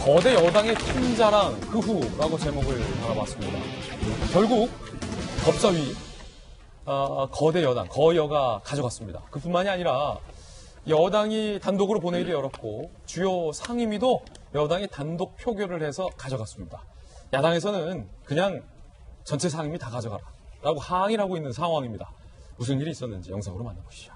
거대 여당의 팀자랑 그 후라고 제목을 달아봤습니다. 결국 법사위 거대 여당, 거여가 가져갔습니다. 그뿐만이 아니라 여당이 단독으로 본회의를 열었고 주요 상임위도 여당이 단독 표결을 해서 가져갔습니다. 야당에서는 그냥 전체 상임위 다 가져가라 라고 항의를 하고 있는 상황입니다. 무슨 일이 있었는지 영상으로 만나보시죠.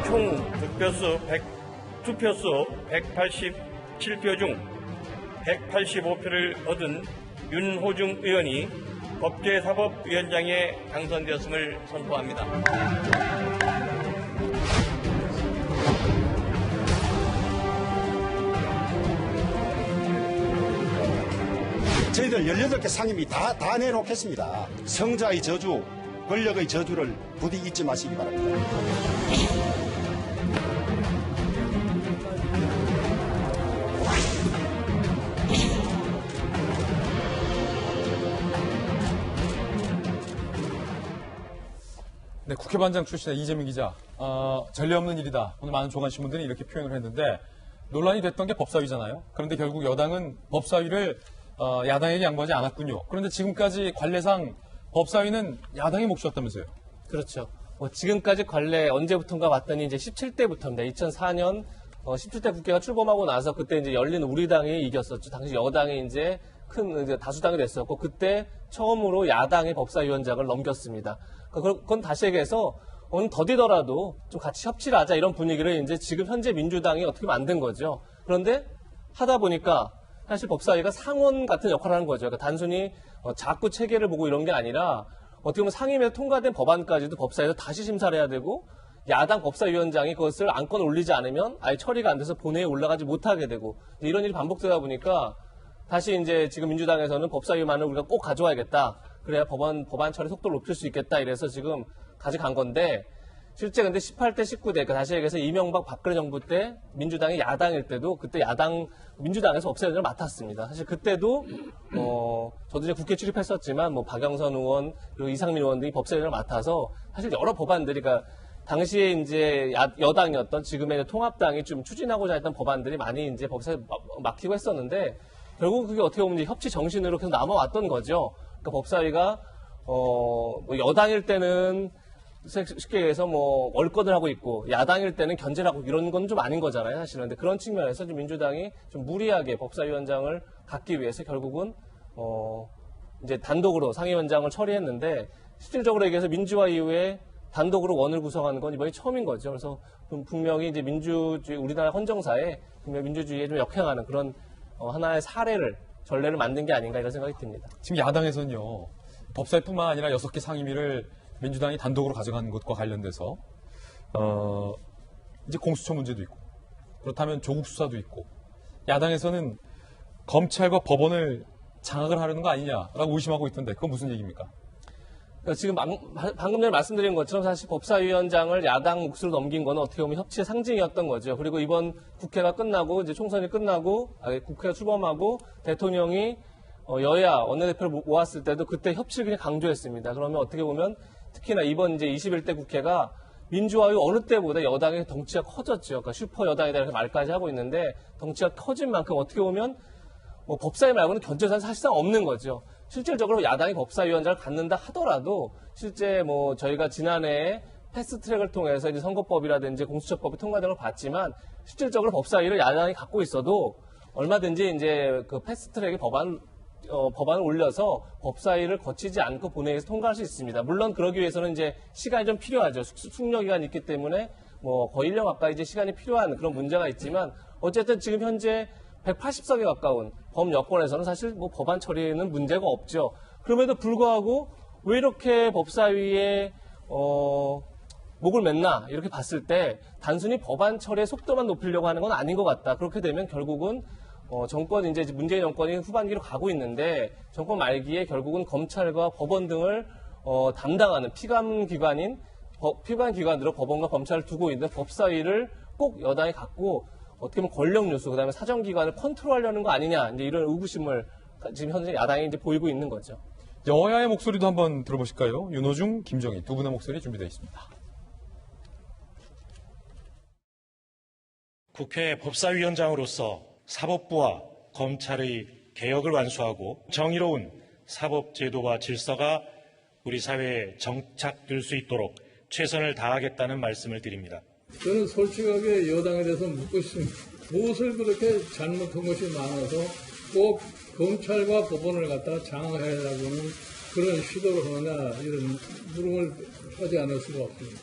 총 투표수 187표 중 185표를 얻은 윤호중 의원이 법제사법위원장에 당선되었음을 선포합니다. 저희들 18개 상임위 다 내놓겠습니다. 성자의 저주, 권력의 저주를 부디 잊지 마시기 바랍니다. 네, 국회반장 출신의 이재민 기자. 전례 없는 일이다. 오늘 많은 조간 신문들이 이렇게 표현을 했는데 논란이 됐던 게 법사위잖아요. 그런데 결국 여당은 법사위를 야당에게 양보하지 않았군요. 그런데 지금까지 관례상 법사위는 야당의 몫이었다면서요? 그렇죠. 지금까지 관례 언제부턴가 봤더니 이제 17대부터입니다. 2004년 17대 국회가 출범하고 나서 그때 이제 열린 우리당이 이겼었죠. 당시 여당이 이제 큰 다수당이 됐었고 그때 처음으로 야당의 법사위원장을 넘겼습니다. 그건 다시 얘기해서 오늘 더디더라도 좀 같이 협치를 하자 이런 분위기를 이제 지금 현재 민주당이 어떻게 만든 거죠. 그런데 하다 보니까 사실 법사위가 상원 같은 역할을 하는 거죠. 그러니까 단순히 자꾸 체계를 보고 이런 게 아니라 어떻게 보면 상임위에서 통과된 법안까지도 법사위에서 다시 심사를 해야 되고 야당 법사위원장이 그것을 안건을 올리지 않으면 아예 처리가 안 돼서 본회의에 올라가지 못하게 되고 이런 일이 반복되다 보니까 다시 이제 지금 민주당에서는 법사위만을 우리가 꼭 가져와야겠다. 그래야 법안 처리 속도를 높일 수 있겠다. 이래서 지금 가져간 건데 실제 근데 18대 19대 그러니까 다시 얘기해서 이명박 박근혜 정부 때 민주당이 야당일 때도 그때 민주당에서 법사위원장을 맡았습니다. 사실 그때도 저도 이제 국회 출입했었지만 뭐 박영선 의원 그리고 이상민 의원 등이 법사위원장을 맡아서 사실 여러 법안들이 그러니까 당시에 이제 여당이었던 지금의 통합당이 좀 추진하고자 했던 법안들이 많이 이제 법사위에 막히고 했었는데 결국 그게 어떻게 보면 이제 협치 정신으로 계속 남아왔던 거죠. 그러니까 법사위가 뭐 여당일 때는 쉽게 얘기해서 뭐 월권을 하고 있고 야당일 때는 견제를 하고 이런 건 좀 아닌 거잖아요, 사실은. 근데 그런 측면에서 좀 민주당이 좀 무리하게 법사위원장을 갖기 위해서 결국은 이제 단독으로 상임위원장을 처리했는데 실질적으로 얘기해서 민주화 이후에 단독으로 원을 구성하는 건 이번이 처음인 거죠. 그래서 분명히 이제 민주주의 우리나라 헌정사에 분명 민주주의에 좀 역행하는 그런 하나의 전례를 만든 게 아닌가 이런 생각이 듭니다. 지금 야당에서는요, 법사위뿐만 아니라 6개 상임위를 민주당이 단독으로 가져간 것과 관련돼서 이제 공수처 문제도 있고 그렇다면 조국 수사도 있고 야당에서는 검찰과 법원을 장악을 하려는 거 아니냐라고 의심하고 있던데 그건 무슨 얘기입니까? 지금 방금 전에 말씀드린 것처럼 사실 법사위원장을 야당 몫으로 넘긴 건 어떻게 보면 협치의 상징이었던 거죠. 그리고 이번 국회가 끝나고 이제 총선이 끝나고 국회가 출범하고 대통령이 여야 원내대표를 모았을 때도 그때 협치를 그냥 강조했습니다. 그러면 어떻게 보면 특히나 이번 이제 21대 국회가 민주화 이후 어느 때보다 여당의 덩치가 커졌죠. 그러니까 슈퍼 여당이다 이렇게 말까지 하고 있는데 덩치가 커진 만큼 어떻게 보면 뭐 법사위 말고는 견제사는 사실상 없는 거죠. 실질적으로 야당이 법사위원장을 갖는다 하더라도 실제 뭐 저희가 지난해에 패스트트랙을 통해서 이제 선거법이라든지 공수처법이 통과된 걸 봤지만 실질적으로 법사위를 야당이 갖고 있어도 얼마든지 이제 그 패스트트랙의 법안을 올려서 법사위를 거치지 않고 본회의에서 통과할 수 있습니다. 물론 그러기 위해서는 이제 시간이 좀 필요하죠. 숙려 기간이 있기 때문에 뭐 거의 1년 가까이 이제 시간이 필요한 그런 문제가 있지만 어쨌든 지금 현재 180석에 가까운 범여권에서는 사실 뭐 법안 처리에는 문제가 없죠. 그럼에도 불구하고 왜 이렇게 법사위에 목을 맸나 이렇게 봤을 때 단순히 법안 처리의 속도만 높이려고 하는 건 아닌 것 같다. 그렇게 되면 결국은 이제 문재인 정권이 후반기로 가고 있는데 정권 말기에 결국은 검찰과 법원 등을 담당하는 피감 기관으로 법원과 검찰을 두고 있는 법사위를 꼭 여당이 갖고 어떻게 보면 권력 요소, 그다음에 사정기관을 컨트롤하려는 거 아니냐, 이제 이런 의구심을 지금 현재 야당이 이제 보이고 있는 거죠. 여야의 목소리도 한번 들어보실까요? 윤호중, 김정희 두 분의 목소리 준비되어 있습니다. 국회 법사위원장으로서 사법부와 검찰의 개혁을 완수하고 정의로운 사법제도와 질서가 우리 사회에 정착될 수 있도록 최선을 다하겠다는 말씀을 드립니다. 저는 솔직하게 여당에 대해서 묻고 싶습니다. 무엇을 그렇게 잘못한 것이 많아서 꼭 검찰과 법원을 갖다 장악하려고는 그런 시도를 하느냐, 이런 물음을 하지 않을 수가 없습니다.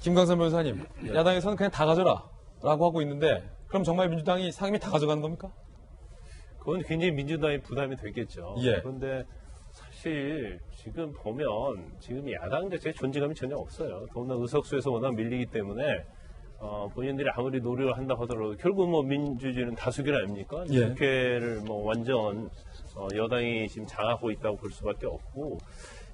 김광선 변호사님, 야당에서는 그냥 다 가져라 라고 하고 있는데 그럼 정말 민주당이 상임위 다 가져가는 겁니까? 그건 굉장히 민주당의 부담이 되겠죠. 예. 그런데 사실 지금 보면 지금 야당 자체의 존재감이 전혀 없어요. 더구나 의석수에서 워낙 밀리기 때문에 본인들이 아무리 노력을 한다고 하더라도 결국 뭐 민주주의는 다수결 아닙니까? 예. 국회를 뭐 완전 여당이 지금 장악하고 있다고 볼 수밖에 없고,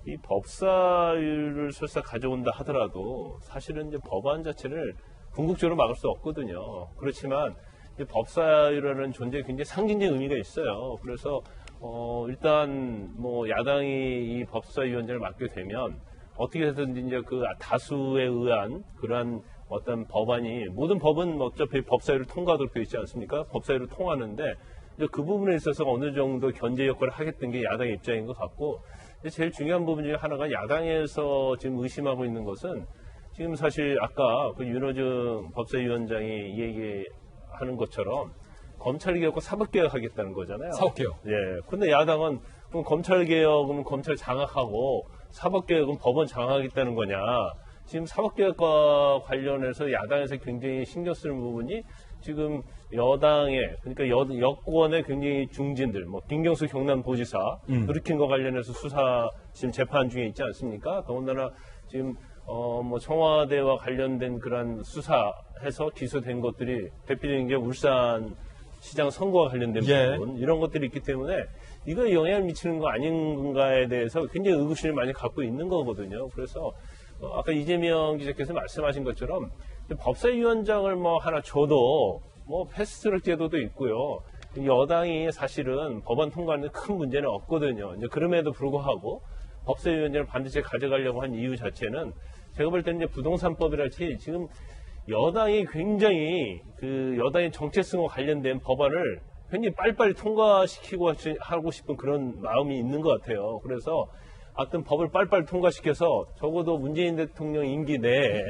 이 법사위를 설사 가져온다 하더라도 사실은 이제 법안 자체를 궁극적으로 막을 수 없거든요. 그렇지만 이제 법사위라는 존재에 굉장히 상징적 의미가 있어요. 그래서 일단 뭐 야당이 이 법사위원장을 맡게 되면 어떻게든지 이제 그 다수에 의한 그러한 어떤 법안이, 모든 법은 어차피 법사위를 통과하도록 되어 있지 않습니까? 법사위를 통하는데 이제 그 부분에 있어서 어느 정도 견제 역할을 하겠다는 게 야당의 입장인 것 같고, 제일 중요한 부분 중에 하나가 야당에서 지금 의심하고 있는 것은 지금 사실 아까 그 윤호중 법사위원장이 얘기하는 것처럼 검찰개혁과 사법개혁 하겠다는 거잖아요. 사법개혁. 예. 근데 야당은 그럼 검찰개혁은 검찰 장악하고 사법개혁은 법원 장악하겠다는 거냐. 지금 사법개혁과 관련해서 야당에서 굉장히 신경 쓰는 부분이 지금 여당의, 그러니까 여권의 굉장히 중진들, 뭐 김경수 경남도지사 돌이킨 거 관련해서 수사 지금 재판 중에 있지 않습니까? 더군다나 지금 뭐 청와대와 관련된 그런 수사해서 기소된 것들이 대표적인 게 울산 시장 선거와 관련된 예. 부분, 이런 것들이 있기 때문에 이거에 영향을 미치는 거 아닌가에 대해서 굉장히 의구심을 많이 갖고 있는 거거든요. 그래서 아까 이재명 기자께서 말씀하신 것처럼 법사위원장을 뭐 하나 줘도 뭐 패스트트랙 제도도 있고요. 여당이 사실은 법안 통과하는 큰 문제는 없거든요. 이제 그럼에도 불구하고 법사위원장을 반드시 가져가려고 한 이유 자체는 제가 볼 때는 이제 부동산법이랄지 지금 여당이 굉장히 그 여당의 정체성과 관련된 법안을 굉장히 빨리빨리 통과시키고 하고 싶은 그런 마음이 있는 것 같아요. 그래서 어떤 법을 빨리빨리 통과시켜서 적어도 문재인 대통령 임기 내에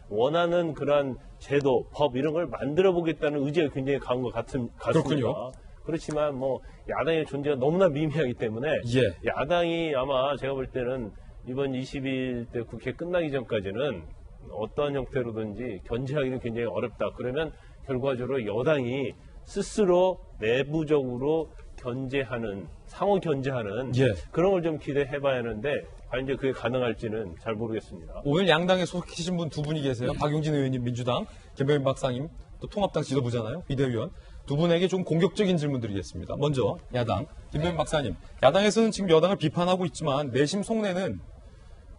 원하는 그런 제도, 법 이런 걸 만들어 보겠다는 의지가 굉장히 강한 것 같습니다. 그렇군요. 그렇지만 뭐 야당의 존재가 너무나 미미하기 때문에 예. 야당이 아마 제가 볼 때는 이번 21대 국회 끝나기 전까지는 어떠한 형태로든지 견제하기는 굉장히 어렵다. 그러면 결과적으로 여당이 스스로 내부적으로 견제하는, 상호 견제하는 예. 그런 걸 좀 기대해 봐야 하는데 과연 이제 그게 가능할지는 잘 모르겠습니다. 오늘 양당에 소속하신 분 두 분이 계세요. 박용진 의원님 민주당, 김병민 박사님 또 통합당 지도부잖아요. 비대위원. 두 분에게 좀 공격적인 질문 드리겠습니다. 먼저 야당, 김병민 박사님. 야당에서는 지금 여당을 비판하고 있지만 내심 속내는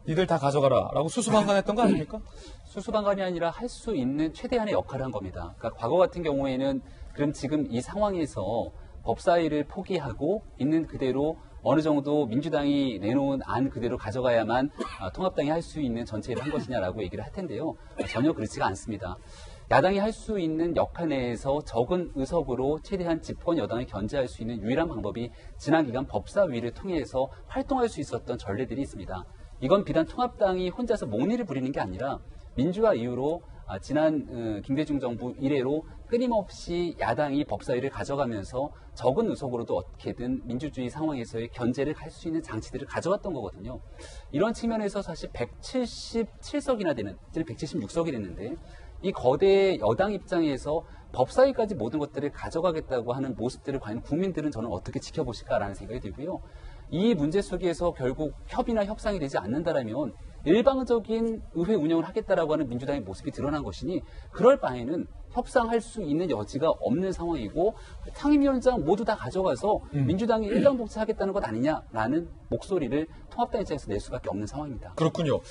니들 다 가져가라 라고 수수방관했던 거 아닙니까? 수수방관이 아니라 할 수 있는 최대한의 역할을 한 겁니다. 그러니까 과거 같은 경우에는 그럼 지금 이 상황에서 법사위를 포기하고 있는 그대로 어느 정도 민주당이 내놓은 안 그대로 가져가야만 통합당이 할 수 있는 전체 일을 한 것이냐라고 얘기를 할 텐데요. 전혀 그렇지가 않습니다. 야당이 할 수 있는 역할 내에서 적은 의석으로 최대한 집권 여당을 견제할 수 있는 유일한 방법이 지난 기간 법사위를 통해서 활동할 수 있었던 전례들이 있습니다. 이건 비단 통합당이 혼자서 몽리를 부리는 게 아니라 민주화 이후로 지난 김대중 정부 이래로 끊임없이 야당이 법사위를 가져가면서 적은 의석으로도 어떻게든 민주주의 상황에서의 견제를 할 수 있는 장치들을 가져왔던 거거든요. 이런 측면에서 사실 177석이나 되는, 이제 176석이 됐는데 이 거대 여당 입장에서 법사위까지 모든 것들을 가져가겠다고 하는 모습들을 과연 국민들은 저는 어떻게 지켜보실까라는 생각이 들고요. 이 문제 속에서 결국 협의나 협상이 되지 않는다라면 일방적인 의회 운영을 하겠다라고 하는 민주당의 모습이 드러난 것이니 그럴 바에는 협상할 수 있는 여지가 없는 상황이고 상임위원장 모두 다 가져가서 민주당이 일당 독재하겠다는 것 아니냐라는 목소리를 통합당 입장에서 낼 수밖에 없는 상황입니다. 그렇군요.